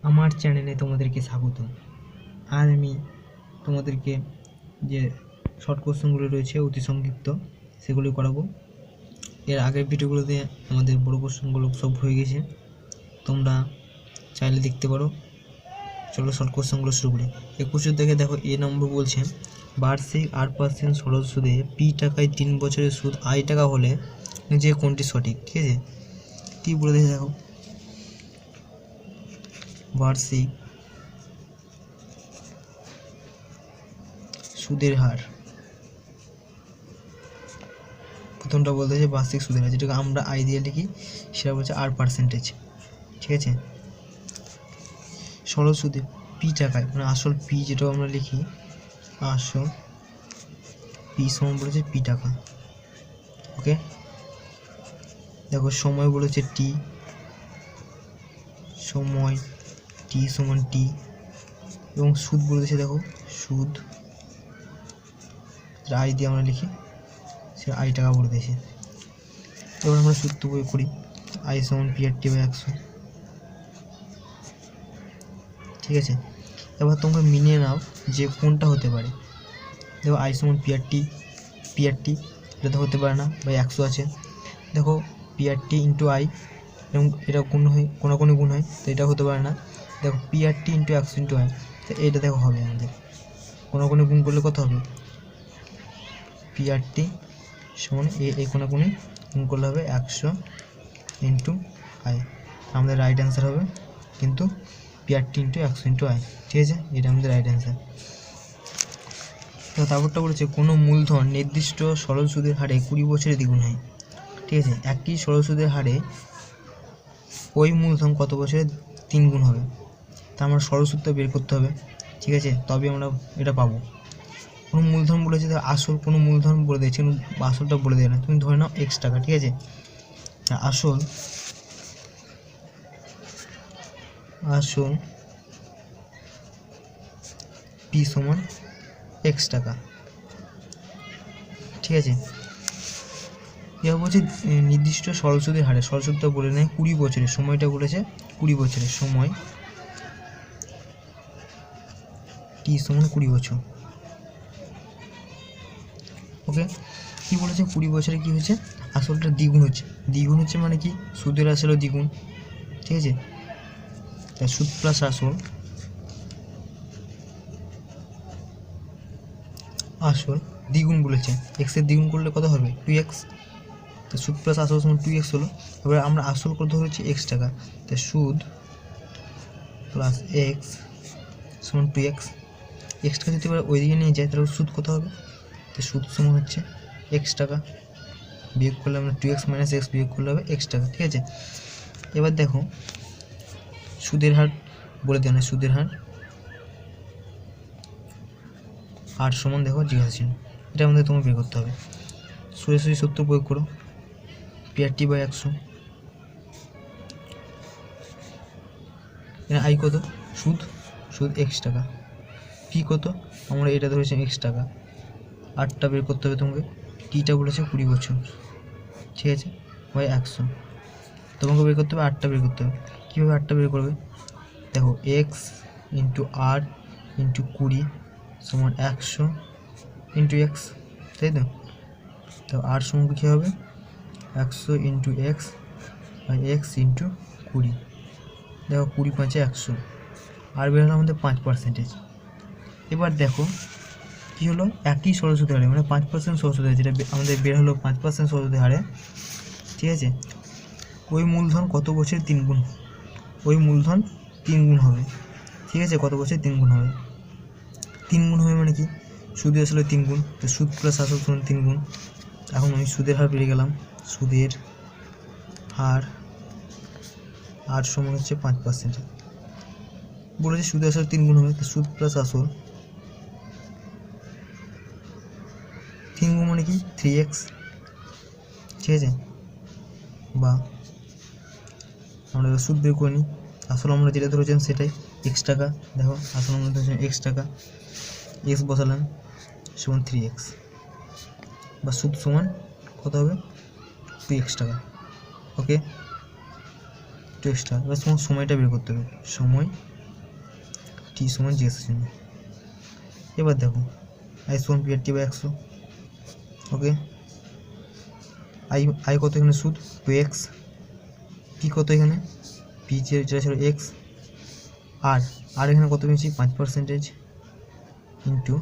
আমার চ্যানেলে তোমাদেরকে স্বাগত। আজ আমি তোমাদেরকে যে শর্ট কোশ্চেনগুলো রয়েছে অতি সংক্ষিপ্ত সেগুলি করাবো। এর আগের ভিডিওগুলোতে আমাদের বড় কোশ্চেনগুলো সব হয়ে গেছে, তোমরা চাইলে দেখতে পারো। চলো শর্ট কোশ্চেনগুলো শুরু করি। 21 থেকে দেখো, এ নম্বর বলছে বার্ষিক 8% সরল সুদে পি টাকায় 3 বছরের সুদ আই টাকা হলে যে কোনটি সঠিক। ঠিক আছে, কী বলে দিয়েছে দেখো, বার্ষিক সুদের হার। প্রথমটা বলতে হচ্ছে বার্ষিক সুদের হার, যেটাকে আমরা আই দিয়ে লিখি, সেটা বলছে 8%। ঠিক আছে, সরল সুদে পি টাকায় মানে আসল পি, যেটা আমরা লিখি আসল পি সমান বলেছে পি টাকা। ওকে, দেখো সময় বলেছে টি, সময় টি সমান টি, এবং সুদ বলেছে দেখো সুদ, আই দিয়ে আমরা লিখি, সে আই টাকা বলে দিয়েছে। এবার আমরা সূত্র প্রয়োগ করি, আই সমান পি আর টি বাই 100। ঠিক আছে, এবার তোমরা মিলিয়ে নাও যে কোনটা হতে পারে। দেখো আই সমান পি আর টি, এটা তো হতে পারে না, বাই 100 আছে। দেখো P R T into I, এবং এটা গুণ হয়, কোনাকুনি গুণ হয়, তো এটা হতে পারে না। দেখো P R T into 100 into I, তো এইটা দেখো হবে আমাদের, কোনাকুনি গুণ করলে কত হবে, পি আর টি সমান এই কোনাকুনি গুণ করলে হবে 100 ইন্টু আই, আমাদের রাইট অ্যান্সার হবে কিন্তু P R T into 100 into I. ঠিক আছে, এটা আমাদের রাইট অ্যান্সার। তো তারপরটা বলেছে কোনো মূলধন নির্দিষ্ট সরল সুদের হারে 20 বছরে দ্বিগুণ হয়। ঠিক আছে, একই সরল সুদের হারে ওই মূলধন কত বছরে 3 গুণ হবে, তা আমরা সরল সুদটা বের করতে হবে। ঠিক আছে, তবে আমরা এটা পাবো। কোনো মূলধন বলেছে, আসল কোনো মূলধন বলে দিয়েছে, আসলটা বলে দেয় না। তুমি ধরে নাও x টাকা। ঠিক আছে, আসল পি সমান x টাকা। ঠিক আছে, এবার বলছে নির্দিষ্ট সরল সুদের হারে, সরল সুদটা বলে নেয় 20 বছরের, সময়টা বলেছে 20 বছরের, সময় টি সমান 20 বছর। ওকে, কি বলেছে 20 বছরে কি হচ্ছে, আসলটা দ্বিগুণ হচ্ছে। দ্বিগুণ হচ্ছে মানে কি, সুদের আসলও দ্বিগুণ। ঠিক আছে, তাই সুদ প্লাস আসল, আসল দ্বিগুণ বলেছে, এক্সের দ্বিগুণ করলে কত হবে 2x, তো সুদ প্লাস আসল সমান 2x হলো। এবার আমরা আসল কত হচ্ছে x টাকা, তাই সুদ প্লাস x সমান 2x। এক্সটা যদি এবার ওই দিকে নিয়ে যায় তাহলে সুদ কত হবে, তো সুদ সমান হচ্ছে x টাকা, বিয়োগ করলে আমরা 2x মাইনাস x বিয়োগ করলে হবে x টাকা। ঠিক আছে, এবার দেখো সুদের হার বলে দেয় না, সুদের হার আর সমান দেখো জিজ্ঞাসা চিহ্ন, এটা আমাদের তোমার বের করতে হবে। সোজাসুজি সূত্র প্রয়োগ করো, P R T by 100, I কত, সুদ x টাকা, পি কত, আমরা এটা ধরেছি x টাকা, আটটা বের করতে হবে তোমাকে, টিটা বলেছে 20 বছর। ঠিক আছে, বাই 100, তোমাকে বের করতে হবে, আটটা বের করতে হবে। কীভাবে আটটা বের করবে, দেখো এক্স ইন্টু আর ইন্টু 20 সমান 100 ইন্টু এক্স, তাই তো। তো আর সমান কী হবে 100 into x by x into 20। দেখো 20 5 100, আর বের হলো আমাদের 5%। এবার দেখো কী হলো, একই সরল সুদের হারে মানে 5% সরল সুদের হারে, যেটা আমাদের বের হলো 5% সরল সুদের হারে। ঠিক আছে, ওই মূলধন কত বছরে 3 গুণ, ওই মূলধন 3 গুণ হবে। ঠিক আছে, কত বছরে 3 গুণ হবে, 3 গুণ হবে মানে কি, সুদের আসলে 3 গুণ, তো সুদ প্লাস আসল সমান 3 গুণ। এখন আমি সুদের হার পেয়ে গেলাম, সুদের হার আর সমান হচ্ছে 5%। বলেছে সুদের আসলে 3 গুণ হবে, তো সুদ প্লাস আসল 3 গুণ মানে কি 3x। ঠিক আছে, বা আমরা এবার সুদ বের করে নিই, আসলে আমরা যেটা ধরেছিলাম সেটাই x টাকা। দেখো আসলে আমরা ধরেছিলাম x টাকা, x বসালাম সমান 3x, বা সুদ সমান কত হবে 2x টাকা। ওকে, 2x টাকা। এবার সময়টা বের করতে হবে, সময় টি সমান জিজ্ঞাসা চিহ্ন। এবার দেখো আই সমান P R T by 100। Okay, I কত এখানে সুদ 2x, পি কত এখানে পি যেটা ছিল এক্স, আর এখানে কত পেয়েছি 5% ইন্টু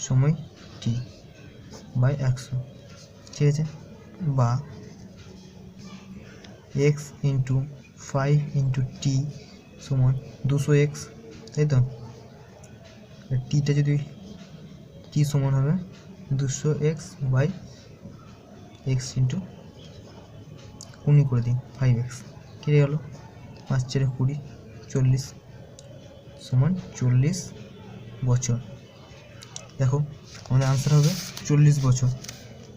সময় টি বাই 100, ঠিক আছে, বা এক্স ইন্টু 5 ইন্টু টি সমান 200x, তাই তো। টিটা যদি টি সমান হবে 200x বাই এক্স ইন্টু 19 করে দিই 5x, কেটে গেল 5 4 20, 40 সমান 40 বছর। দেখো আমাদের আনসার হবে 40 বছর,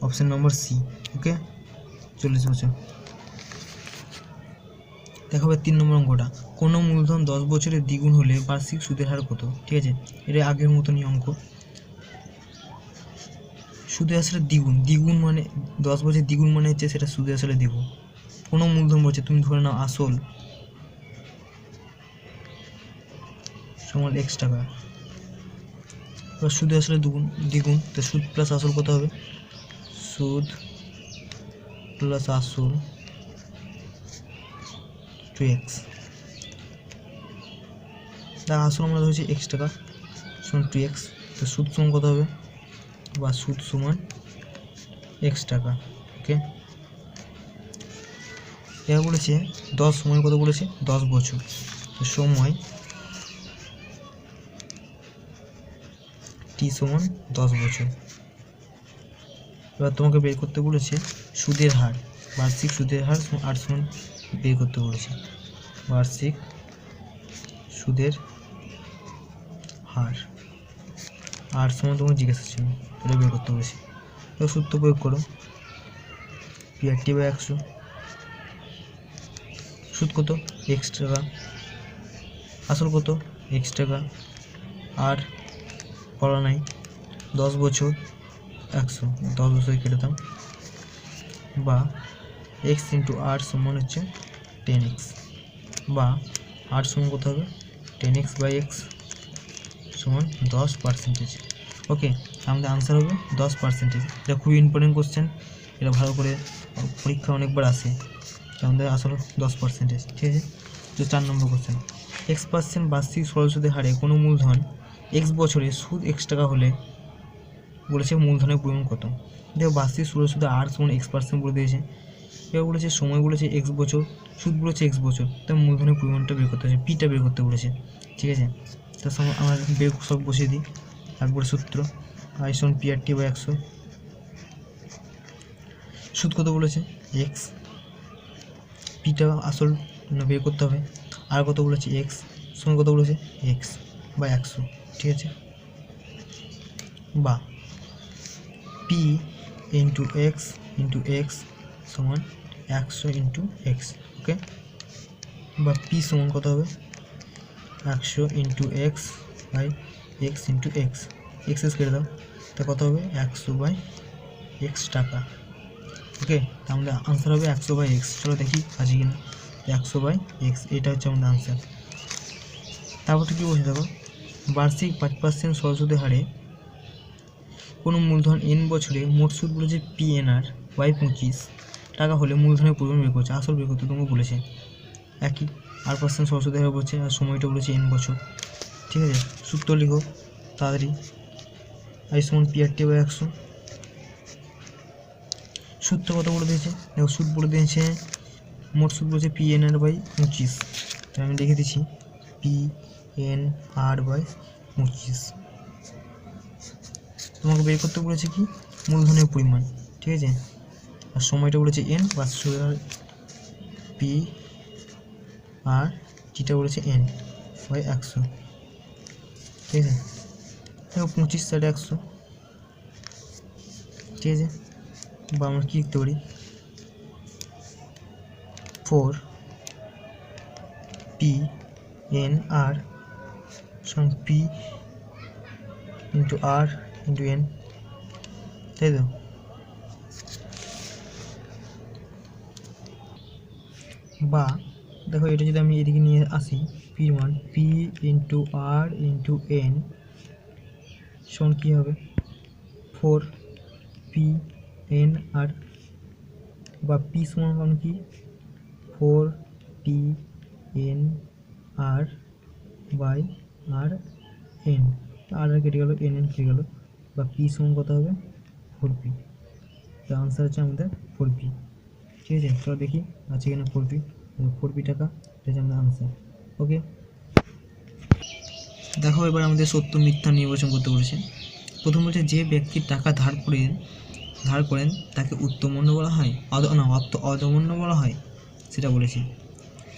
অপশান নম্বর সি। ওকে, 40 বছর। দেখা হবে 3 নম্বর অঙ্কটা, কোনো মূলধন 10 বছরের দ্বিগুণ হলে বার্ষিক সুদের হার কত? ঠিক আছে, এটা আগের মতনই অঙ্ক। সুদের আসলে দ্বিগুণ মানে 10 বছর দ্বিগুণ মানে হচ্ছে সেটা সুদের আসলে দ্বিগুণ। কোনো মূলধন বলছে, তুমি ধরে নাও আসল সমান x টাকা, এবার সুদের আসলে দ্বিগুণ, তো সুদ প্লাস আসল কত হবে? সুদ প্লাস আসল 2x, তার আসল আমরা ধরেছি x টাকা সমান 2x, তো সুদ সমান কত হবে? বা সুদ সমান x টাকা। ওকে, এবার বলেছে 10 সময় কত বলেছে? 10 বছর, তো সময় টি সমান 10 বছর। এবার তোমাকে বের করতে বলেছে সুদের হার, বার্ষিক সুদের হার 8 সমান বের করতে বলেছে, বার্ষিক সুদের হার 8 সমান তোমাকে জিজ্ঞাসা ছিল, এটা বের করতে বলেছে। এবার সূত্র প্রয়োগ করো, পি আর টি বাই 100, সুদ কত? x টাকা, আসল কত? x টাকা, আর পড়া নাই 10 বছর 100, 10 বছর কেটে দাও, বা x ইন্টু আর সমান হচ্ছে 10x, বা আর সমান কত হবে? 10x বাই এক্স সমান 10%। ওকে, আমাদের আনসার হবে 10%। এটা খুবই ইম্পর্টেন্ট কোশ্চেন, এটা ভালো করে পরীক্ষা অনেকবার আসে, আমাদের আসলে 10%। ঠিক আছে, তো 4 নম্বর কোশ্চেন, x% বার্ষিক সরল সুদের হারে কোনো মূলধন x বছরে সুদ x টাকা হলে বলেছে মূলধনের পরিমাণ কত? দেখো বার্ষিক সরল সুদের আর সমান x% বলে দিয়েছে, এবার বলেছে সময় বলেছে x বছর, সুদ বলেছে x বছর, তাই মূলধনের পরিমাণটা বের করতে হচ্ছে, পিটা বের করতে বলেছে। ঠিক আছে, তার সঙ্গে আমরা বের সব বসিয়ে দিই একবারে সূত্র, আই সমান পি আর টি বাই 100, সুদ কত বলেছে? x, পিটা আসল বের করতে হবে, আর কত বলেছে? x, সময় কত বলেছে? x বাই 100, ঠিক আছে, বা পি ইন্টু এক্স সমান 100 ইন্টু এক্স। ওকে, বা পি সমান কত হবে? 100 into x by x into x, x কেটে দাও, তা কত হবে? 100 বাই এক্স টাকা। ওকে, আমাদের আনসার হবে 100 বাই এক্স। চলো দেখি আছে কিনা, 100 বাই এক্স, এটা হচ্ছে আমাদের আনসার। তারপর কী বলছে দেখো, বার্ষিক 5% সরল সুদের হারে কোনো মূলধন n বছরে মোট সুদ বলেছে PNR বাই 25 টাকা হলে মূলধনের পরিমাণ বের করছে, আসল বের করতে তোমাকে বলেছে। একই r% সরল সুদের হারে বলছে, আর সময়টা বলেছে n বছর। ঠিক আছে, সূত্র লিখো তাড়াতাড়ি, আই সমান পি আর টি বাই 100, সূত্র কত বলে দিয়েছে? দেখো সুদ বলে দিয়েছে, মোট সুদ বলেছে PNR বাই 25, তাই আমি লিখে দিচ্ছি PNR বাই 25। তোমাকে বের করতে বলেছে কি? মূলধনের পরিমাণ। ঠিক আছে, আর সময়টা বলেছে n, বা পি আর টিটা বলেছে n বাই 100। ঠিক আছে, দেখো 25 সাইডে 100, ঠিক আছে, বা আমরা কী লিখতে পারি? 4 PNR সমান পি ইন্টু আর ইন্টু এন, তাই তো। বা দেখো এটা যদি আমি এদিকে নিয়ে আসি, পির মান পি ইন্টু আর ইন্টু এন সমান কী হবে 4 PNR, বা পি সমান কি 4PNR বাই আর এন, আর কেটে গেল এন কেটে গেল, বা পি সমান কত হবে 4P। তো আনসার হচ্ছে আমাদের 4P। ঠিক আছে, চলো দেখি আছে এখানে 4P টাকা, এটা হচ্ছে আমাদের আনসার। ওকে, দেখো এবার আমাদের সত্য মিথ্যা নির্বাচন করতে বলেছে। প্রথম বলছে যে ব্যক্তির টাকা ধার করেন তাকে উত্তমন্য বলা হয়, অধমন্য বলা হয়, সেটা বলেছে।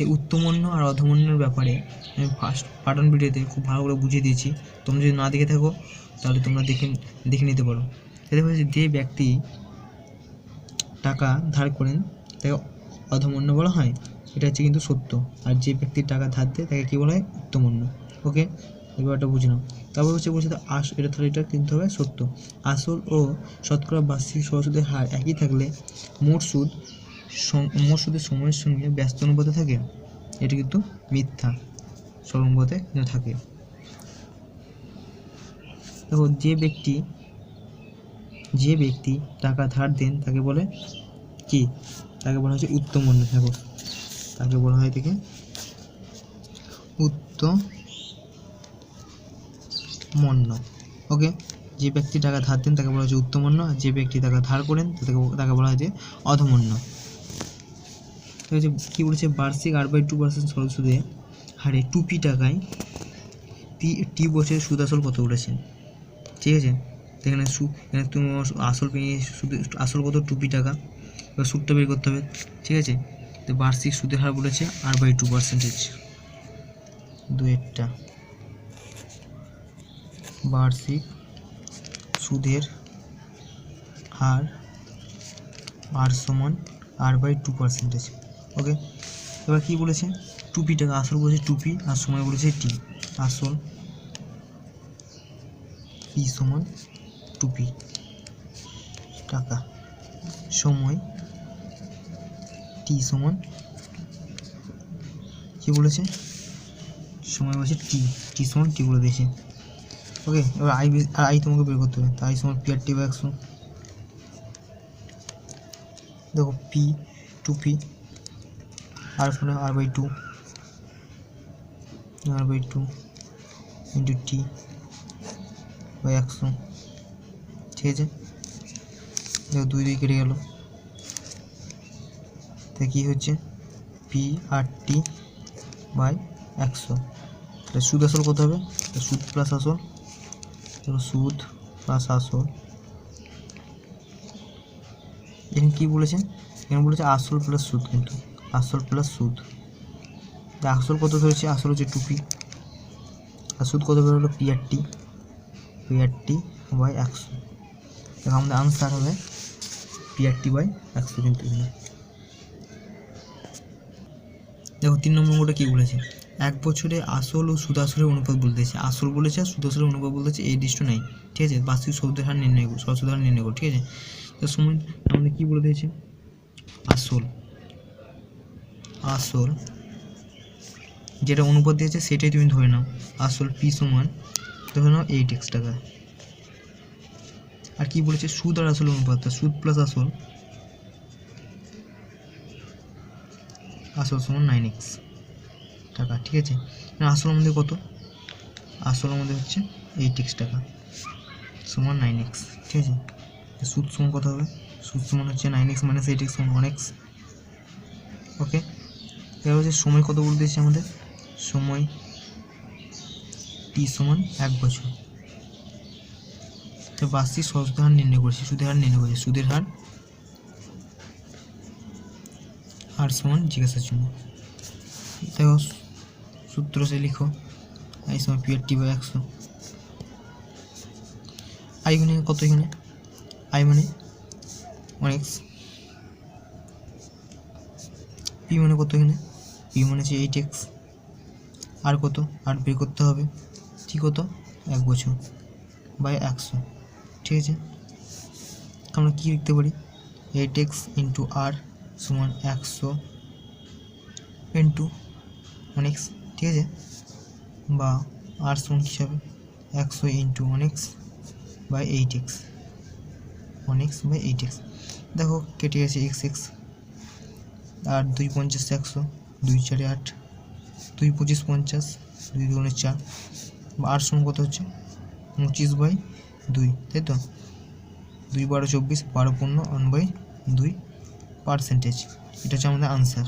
এই উত্তমন্য আর অধমন্যর ব্যাপারে আমি ফার্স্ট পার্ট ভিডিওতে খুব ভালো করে বুঝিয়ে দিয়েছি, তোমরা যদি না দেখে থাকো তাহলে তোমরা দেখে নিতে পারো। সেটা বলেছে যে ব্যক্তি টাকা ধার করেন তাকে অধমন্য বলা হয়, এটা হচ্ছে কিন্তু সত্য। আর যে ব্যক্তির টাকা ধার দেয় তাকে কী বলা হয় উত্তমন্য। ওকে, এবারটা বুঝে নাও। তারপর বলছে এটা তাহলে এটা কিন্তু হবে সত্য। আসল ও শতকরা বার্ষিক সহসুদের হার একই থাকলে মোট সুদের সময়ের সঙ্গে ব্যস্ত অনুপাতে থাকে, এটা কিন্তু মিথ্যা, সরনুপাতে থাকে। দেখো যে ব্যক্তি টাকা ধার দেন তাকে বলে কি, তাকে বলা হচ্ছে উত্তমন্য। দেখো তাকে বলা হয় থেকে উত্তমন্য। ওকে, যে ব্যক্তি টাকা ধার দেন তাকে বলা হচ্ছে উত্তমন্য, আর যে ব্যক্তি টাকা ধার করেন তাকে বলা হয় যে অধমন্য। কী বলেছে, বার্ষিক 8/2% সরল সুদে হারে 2P টাকায় টি বছরের সুদ আসল কত উঠেছে। ঠিক আছে, এখানে তুমি আসল পেয়ে আসল কত 2P টাকা, এবার সুদটা বের করতে হবে। ঠিক আছে, তো বার্ষিক সুদের হার বলেছে 8/2%। দুয়েরটা বার্ষিক সুদের হার আর সমান 8/2%। ওকে, এবার কী বলেছে 2P টাকা, আসল বলেছে 2P আর সময় বলেছে টি। আসল পি সমান 2P টাকা, সময় টি সমান কী বলেছে, সময় বলেছে টি সমান টি বলে দিয়েছে। ওকে, এবার আই তোমাকে বের করতে হবে। তাই সমান পি আর টি বাই 100। দেখো পি 2P আর সমান R/2 ইন্টু টি বাই 100। ঠিক আছে, দেখো 2 কেটে গেল, তাই কী হচ্ছে PRT বাই 100। তাহলে সুদ আসল কত হবে, সুদ প্লাস আসল, দেখো সুদ প্লাস আসল। এখানে কী বলেছে, এখানে বলেছে আসল প্লাস সুদ, কিন্তু আসল প্লাস সুদ। আসল কত ধরেছে, আসল হচ্ছে 2P, আর সুদ কত বেরোলো PRT বাই 100। দেখো আমাদের আনসার হবে PRT বাই 100 কিন্তু এখানে। দেখো 3 নম্বর অঙ্কটা কী বলেছে, 1 বছরে আসল ও সুদ আসলের অনুপাত বলতেছে, আসল বলেছে আর সুদ আসলের অনুপাত বলতেছে 8:9। ঠিক আছে, বার্ষিক সুদের হার নির্ণয় করো, সুদের হার নির্ণয় করো। ঠিক আছে, তো সময় আমাদের কী বলে দিয়েছে, আসল যেটা অনুপাত দিয়েছে সেটাই তুমি ধরে নাও। আসল পি সমান ধরে নাও 8x টাকা। আর কি বলেছে, সুদ আর আসল অনুপাতটা, সুদ প্লাস আসল সমান 9x টাকা। ঠিক আছে, আসল আমাদের কত, আসল আমাদের হচ্ছে 8x টাকা সমান 9x। ঠিক আছে, সুদ সমান কত হবে, সুদ সমান হচ্ছে 9x মাইনাস 8x সমান 1x। ওকে, এবার হচ্ছে সময় কত বলে দিয়েছে আমাদের, সময় টি সমান 1 বছর। তো বার্ষিক সুদের হার নির্ণয় করেছি, সুদের হার আর সমান জিজ্ঞাসার জন্য। দেখো সূত্র সে লিখো, আই সমান PRT বাই 100। আই মানে কত, এখানে আই মানে 1x, পি মানে কত, এখানে পি মানে হচ্ছে 8x, আর কত, আর বের করতে হবে, ঠিক কত 1 বছর বাই 100। ঠিক আছে, আমরা কী লিখতে পারি, 8x ইন্টু আর সমান 100 ইন্টু 1x ঠিক আছে, বা আর সমান কী হবে 100 ইন্টু 1x/8x, 1x/8x। দেখো কেটে গেছে x, আর 2 50 100, 2 4 8, 2 25 50, 2 2 4, আর সমান কত হচ্ছে 25/2, তাই তো, 2 12 24, 12 15 1/2%। এটা হচ্ছে আমাদের আনসার।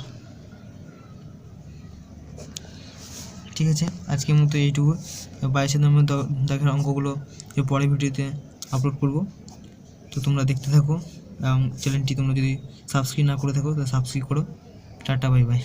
ঠিক আছে, আজকের মতো এইটুকু। 22 নম্বর দেখার অঙ্কগুলো এর পরের ভিডিওতে আপলোড করব, তো তোমরা দেখতে থাকো এবং চ্যানেলটি তোমরা যদি সাবস্ক্রাইব না করে থাকো তো সাবস্ক্রাইব করো। Tata, bye bye.